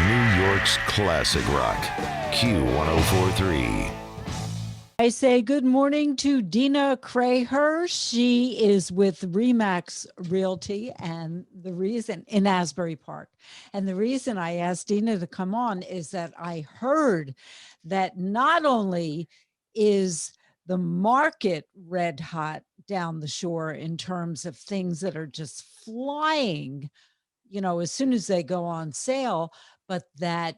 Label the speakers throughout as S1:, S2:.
S1: New York's classic rock, Q1043.
S2: I say good morning to Deana Kreher. She is with Remax Realty and the reason in Asbury Park. And the reason I asked Deana to come on is that I heard that not only is the market red hot down the shore in terms of things that are just flying, as soon as they go on sale, but that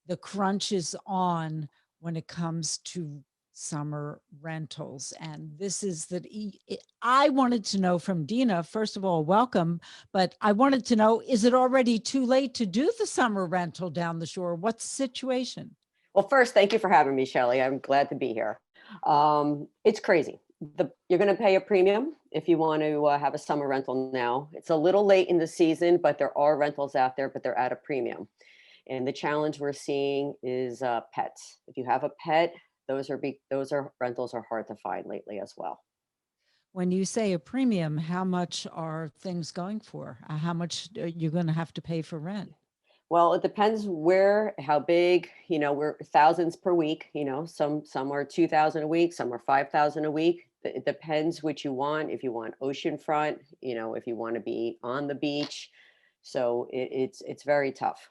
S2: the crunch is on when it comes to summer rentals. And this is that I wanted to know from Deana, first of all, welcome, but I wanted to know, is it already too late to do the summer rental down the shore? What's the situation?
S3: Well, first, thank you for having me, Shelley. I'm glad to be here. It's crazy. You're going to pay a premium if you want to have a summer rental now. It's a little late in the season, but there are rentals out there, but they're at a premium. And the challenge we're seeing is pets. If you have a pet, those are rentals are hard to find lately as well.
S2: When you say a premium, how much are things going for? How much are you going to have to pay for rent?
S3: Well, it depends where, how big, we're thousands per week, some are 2,000 a week, some are 5,000 a week. It depends what you want. If you want oceanfront, if you want to be on the beach. So it's very tough.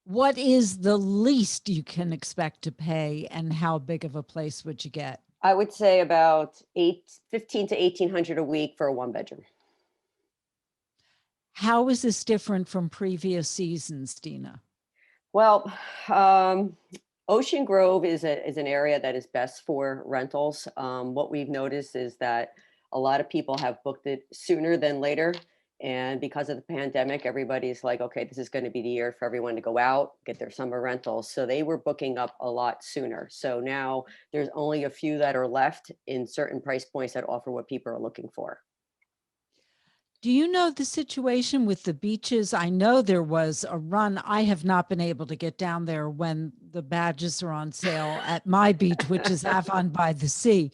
S2: What is the least you can expect to pay and how big of a place would you get?
S3: I would say about 15 to 1,800 a week for a one bedroom.
S2: How is this different from previous seasons, Deana?
S3: Well, Ocean Grove is an area that is best for rentals. What we've noticed is that a lot of people have booked it sooner than later. And because of the pandemic, everybody's like, okay, this is going to be the year for everyone to go out, get their summer rentals. So they were booking up a lot sooner. So now there's only a few that are left in certain price points that offer what people are looking for.
S2: Do you know the situation with the beaches? I know there was a run. I have not been able to get down there when the badges are on sale at my beach, which is Avon by the Sea.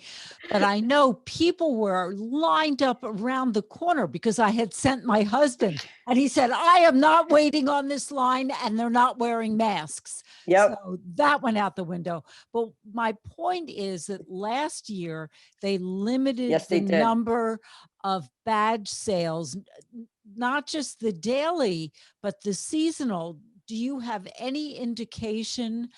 S2: But I know people were lined up around the corner because I had sent my husband and he said, I am not waiting on this line and they're not wearing masks.
S3: Yep.
S2: So that went out the window. But my point is that last year they limited
S3: Yes, they
S2: the
S3: did.
S2: number of badge sales, not just the daily, but the seasonal. Do you have any indication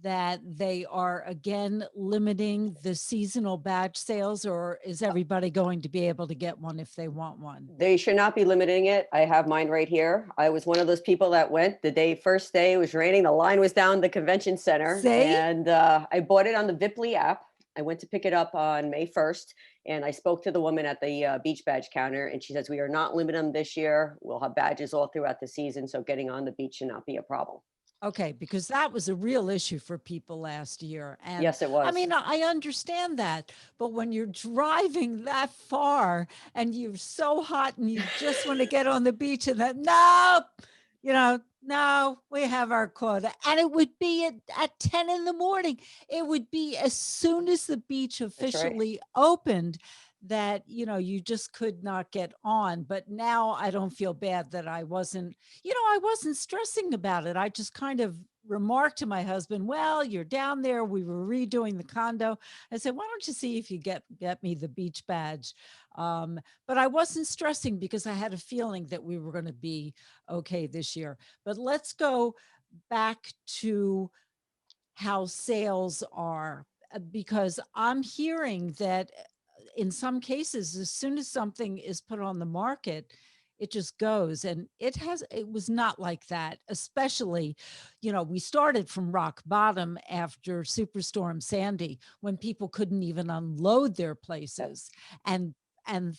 S2: that they are again limiting the seasonal badge sales, or is everybody going to be able to get one if they want one?
S3: They should not be limiting it. I have mine right here. I was one of those people that went first day it was raining. The line was down the convention center.
S2: See?
S3: And I bought it on the Viply app. I went to pick it up on May 1st. And I spoke to the woman at the beach badge counter. And she says, we are not limiting them this year. We'll have badges all throughout the season. So getting on the beach should not be a problem.
S2: Okay, because that was a real issue for people last year. And
S3: Yes, it was.
S2: I mean, I understand that, but when you're driving that far and you're so hot and you just want to get on the beach and then, no, we have our quota. And it would be at 10 in the morning. It would be as soon as the beach officially opened that, you just could not get on. But now I don't feel bad that I wasn't stressing about it. I just kind of remarked to my husband, well, you're down there. We were redoing the condo. I said, why don't you see if you get me the beach badge? But I wasn't stressing because I had a feeling that we were going to be okay this year. But let's go back to how sales are, because I'm hearing that in some cases, as soon as something is put on the market, it just goes. And it was not like that, especially, we started from rock bottom after Superstorm Sandy, when people couldn't even unload their places and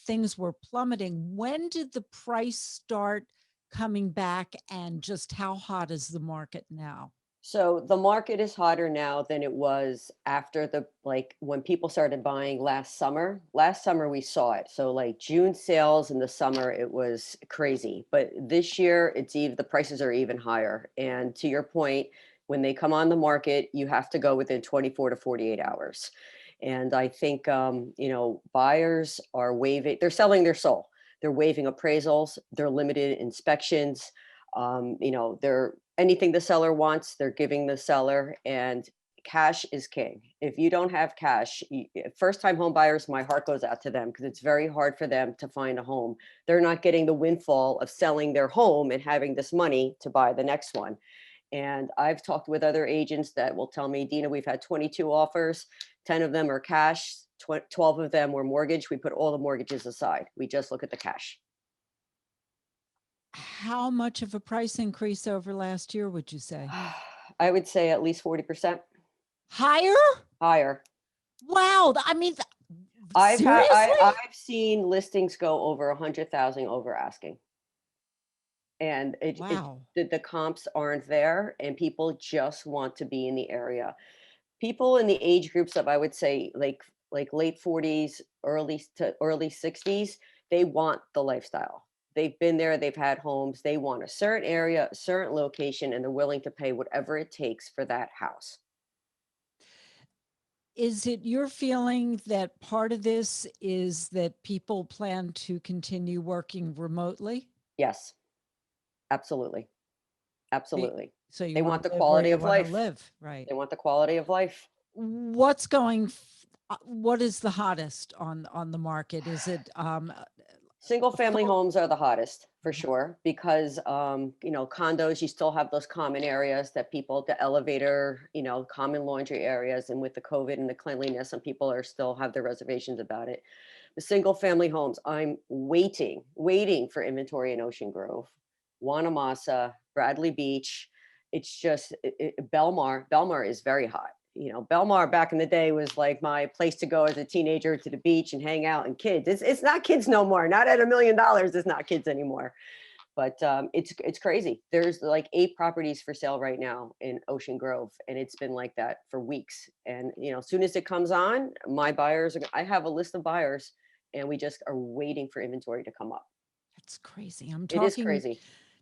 S2: things were plummeting. When did the price start coming back, and just how hot is the market now?
S3: So the market is hotter now than it was after when people started buying last summer. Last summer we saw it. So like June sales in the summer, it was crazy. But this year the prices are even higher. And to your point, when they come on the market, you have to go within 24 to 48 hours. And I think buyers are they're selling their soul. They're waiving appraisals, they're limited inspections. They're anything the seller wants, they're giving the seller, and cash is king. If you don't have cash, first time home buyers, my heart goes out to them because it's very hard for them to find a home. They're not getting the windfall of selling their home and having this money to buy the next one. And I've talked with other agents that will tell me, Deana, we've had 22 offers, 10 of them are cash, 12 of them were mortgage. We put all the mortgages aside. We just look at the cash.
S2: How much of a price increase over last year would you say?
S3: I would say at least 40%
S2: Higher?
S3: higher.
S2: Wow. I mean,
S3: I've
S2: seriously?
S3: seen listings go over 100,000 over asking. And
S2: Wow.
S3: the comps aren't there, and people just want to be in the area. People in the age groups of, I would say, like late 40s, early 60s, they want the lifestyle. They've been there, they've had homes, they want a certain area, a certain location, and they're willing to pay whatever it takes for that house.
S2: Is it your feeling that part of this is that people plan to continue working remotely?
S3: Yes, absolutely. Absolutely.
S2: So you
S3: They
S2: want
S3: want the
S2: to live where
S3: quality
S2: you
S3: of
S2: want to
S3: life.
S2: live, right?
S3: They want the quality of life.
S2: What is the hottest on the market? Is it
S3: Single family
S2: full?
S3: homes are the hottest for
S2: Mhm.
S3: sure, because condos, you still have those common areas that people, the elevator, common laundry areas, and with the COVID and the cleanliness, some people are still have their reservations about it. The single family homes, I'm waiting for inventory in Ocean Grove, Wanamasa, Bradley Beach. It's just Belmar is very hot. Belmar back in the day was like my place to go as a teenager, to the beach and hang out, and kids. It's not kids no more. Not at $1 million. It's not kids anymore. But it's crazy. There's like 8 properties for sale right now in Ocean Grove, and it's been like that for weeks. And as soon as it comes on, my buyers I have a list of buyers, and we just are waiting for inventory to come up.
S2: That's crazy. I'm
S3: It is
S2: talking
S3: crazy.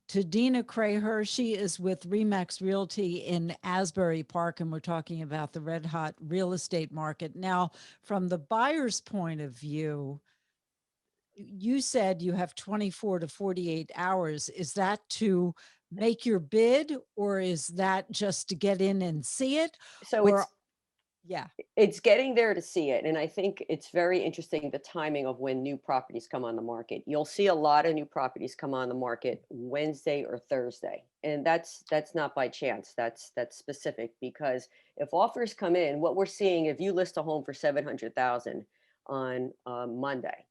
S2: to Deana Kreher. She is with Remax Realty in Asbury Park, and we're talking about the red hot real estate market. Now, from the buyer's point of view, you said you have 24 to 48 hours. Is that to make your bid, or is that just to get in and see it?
S3: So
S2: Or, yeah,
S3: it's getting there to see it. And I think it's very interesting, the timing of when new properties come on the market. You'll see a lot of new properties come on the market Wednesday or Thursday. And that's not by chance. That's specific, because if offers come in, what we're seeing, if you list a home for 700,000 on Monday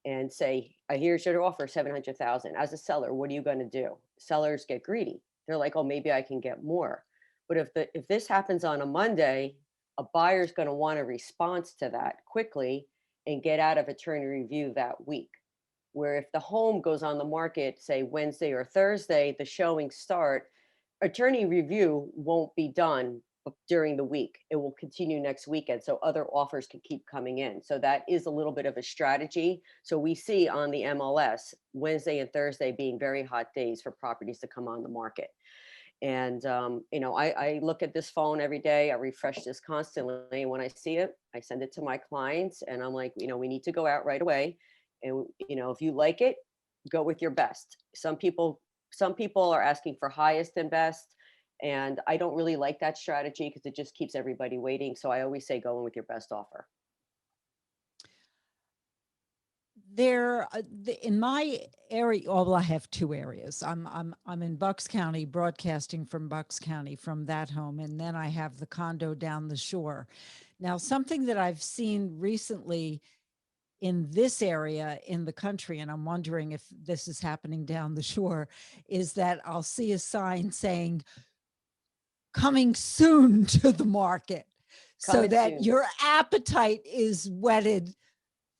S3: and say, here's your offer, 700,000. As a seller, what are you going to do? Sellers get greedy. They're like, oh, maybe I can get more. But if this happens on a Monday, a buyer's going to want a response to that quickly and get out of attorney review that week. Where if the home goes on the market, say Wednesday or Thursday, the showings start, attorney review won't be done during the week. It will continue next weekend, so other offers can keep coming in. So that is a little bit of a strategy. So we see on the MLS Wednesday and Thursday being very hot days for properties to come on the market. And I look at this phone every day. I refresh this constantly. And when I see it, I send it to my clients, and I'm like, we need to go out right away. And if you like it, go with your best. Some people are asking for highest and best, and I don't really like that strategy because it just keeps everybody waiting. So I always say go in with your best offer.
S2: in my area, well, I have 2 areas. I'm in Bucks County, broadcasting from Bucks County from that home, and then I have the condo down the shore. Now, something that I've seen recently in this area in the country, and I'm wondering if this is happening down the shore, is that I'll see a sign saying coming soon to the market, so
S3: Coming
S2: that
S3: soon.
S2: your appetite is whetted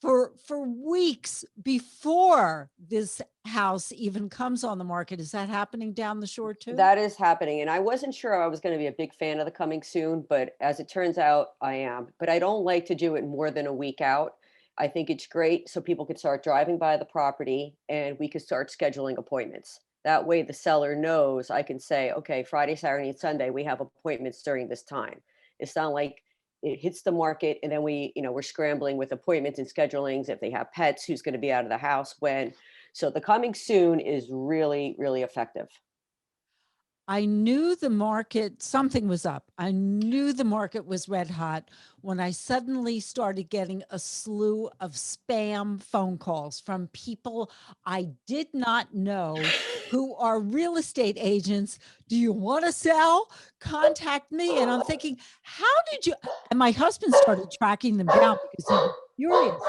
S2: for weeks before this house even comes on the market. Is that happening down the shore too?
S3: That is happening. And I wasn't sure I was going to be a big fan of the coming soon, but as it turns out, I am. But I don't like to do it more than a week out. I think it's great so people could start driving by the property and we could start scheduling appointments. That way the seller knows, I can say, okay, Friday, Saturday, and Sunday, we have appointments during this time. It's not like it hits the market and then we're scrambling with appointments and schedulings. If they have pets, who's going to be out of the house when. So the coming soon is really, really effective.
S2: I knew the market, something was up. I knew the market was red hot when I suddenly started getting a slew of spam phone calls from people I did not know who are real estate agents. Do you want to sell? Contact me. And I'm thinking, how did you? And my husband started tracking them down because he was furious.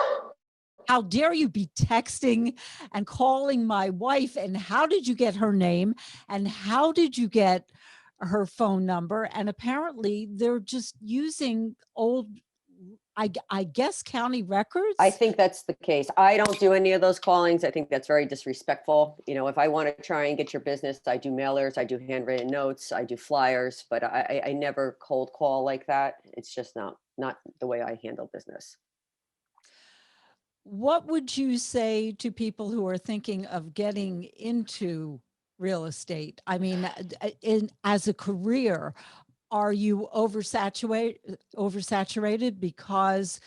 S2: How dare you be texting and calling my wife? And how did you get her name? And how did you get her phone number? And apparently they're just using old, I guess, county
S3: I
S2: records.
S3: think that's the case. I don't do any of those callings. I think that's very disrespectful. You know, if I want to try and get your business, I do mailers, I do handwritten notes, I do flyers, but I never cold call like that. It's just not the way I handle business.
S2: What would you say to people who are thinking of getting into real estate? I mean, as a career, are you oversaturated because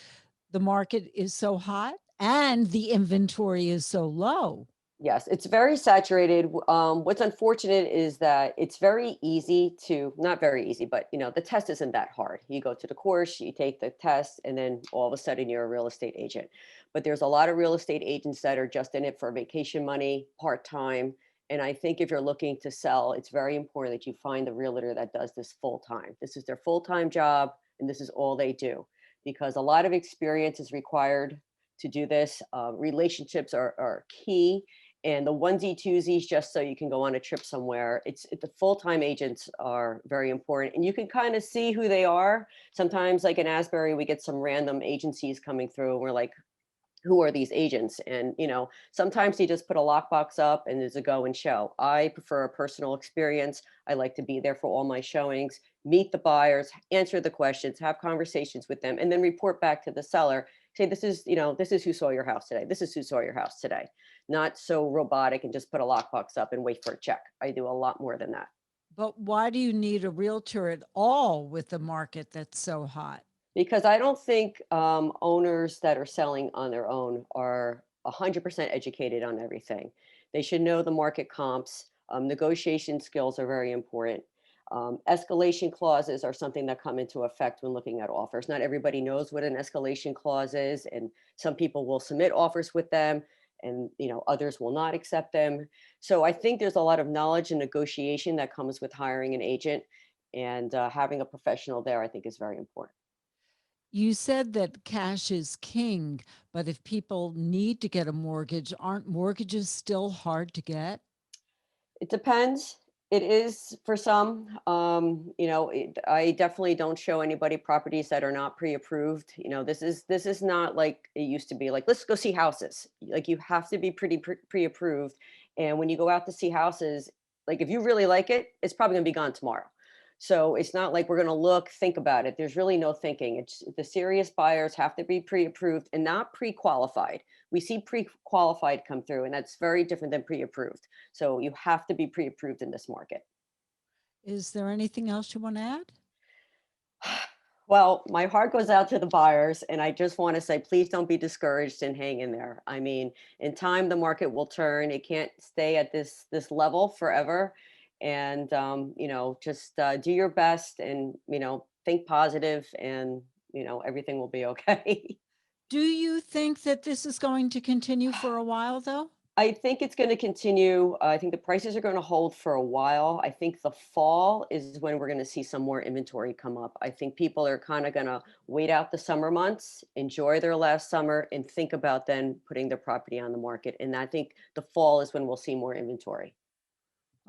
S2: the market is so hot and the inventory is so low?
S3: Yes, it's very saturated. What's unfortunate is that it's very easy to, not very easy, but you know, the test isn't that hard. You go to the course, you take the test, and then all of a sudden you're a real estate agent. But there's a lot of real estate agents that are just in it for vacation money, part-time. And I think if you're looking to sell, it's very important that you find a realtor that does this full-time. This is their full-time job, and this is all they do. Because a lot of experience is required to do this. Relationships are key, and the onesie twosies just so you can go on a trip somewhere. The full-time agents are very important, and you can kind of see who they are. Sometimes, like in Asbury, we get some random agencies coming through and we're like, who are these agents? And you know, sometimes you just put a lockbox up and there's a go and show. I prefer a personal experience. I like to be there for all my showings, meet the buyers, answer the questions, have conversations with them, and then report back to the seller. Say, this is, you know, this is who saw your house today. This is who saw your house today. Not so robotic and just put a lockbox up and wait for a check. I do a lot more than that.
S2: But why do you need a realtor at all with the market that's so hot?
S3: Because I don't think owners that are selling on their own are 100% educated on everything. They should know the market comps. Negotiation skills are very important. Escalation clauses are something that come into effect when looking at offers. Not everybody knows what an escalation clause is, and some people will submit offers with them, and you know, others will not accept them. So I think there's a lot of knowledge and negotiation that comes with hiring an agent, and having a professional there, I think, is very important.
S2: You said that cash is king, but if people need to get a mortgage, aren't mortgages still hard to get?
S3: It depends. It is for some. You know, I definitely don't show anybody properties that are not pre-approved. You know, this is not like it used to be. Like, let's go see houses. Like, you have to be pretty pre-approved. And when you go out to see houses, like if you really like it, it's probably gonna be gone tomorrow. So it's not like we're gonna look, think about it. There's really no thinking. It's the serious buyers have to be pre-approved and not pre-qualified. We see pre-qualified come through, and that's very different than pre-approved. So you have to be pre-approved in this market.
S2: Is there anything else you want to add?
S3: Well, my heart goes out to the buyers, and I just want to say, please don't be discouraged and hang in there. I mean, in time, the market will turn. It can't stay at this level forever. And you know, just do your best, and you know, think positive, and you know, everything will be okay.
S2: Do you think that this is going to continue for a while, though?
S3: I think it's going to continue. I think the prices are going to hold for a while. I think the fall is when we're going to see some more inventory come up. I think people are kind of going to wait out the summer months, enjoy their last summer, and think about then putting their property on the market. And I think the fall is when we'll see more inventory.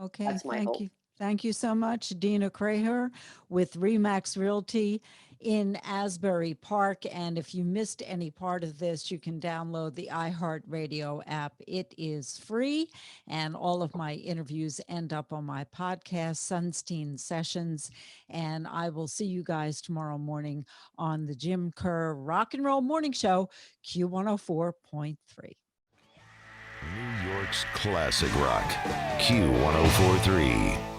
S2: Okay,
S3: That's my
S2: thank
S3: hope.
S2: you. Thank you so much, Deana Kreher with Remax Realty in Asbury Park. And if you missed any part of this, you can download the iHeartRadio app. It is free, and all of my interviews end up on my podcast, Sonstein Sessions. And I will see you guys tomorrow morning on the Jim Kerr Rock and Roll Morning Show, Q104.3.
S1: New York's classic rock, Q1043.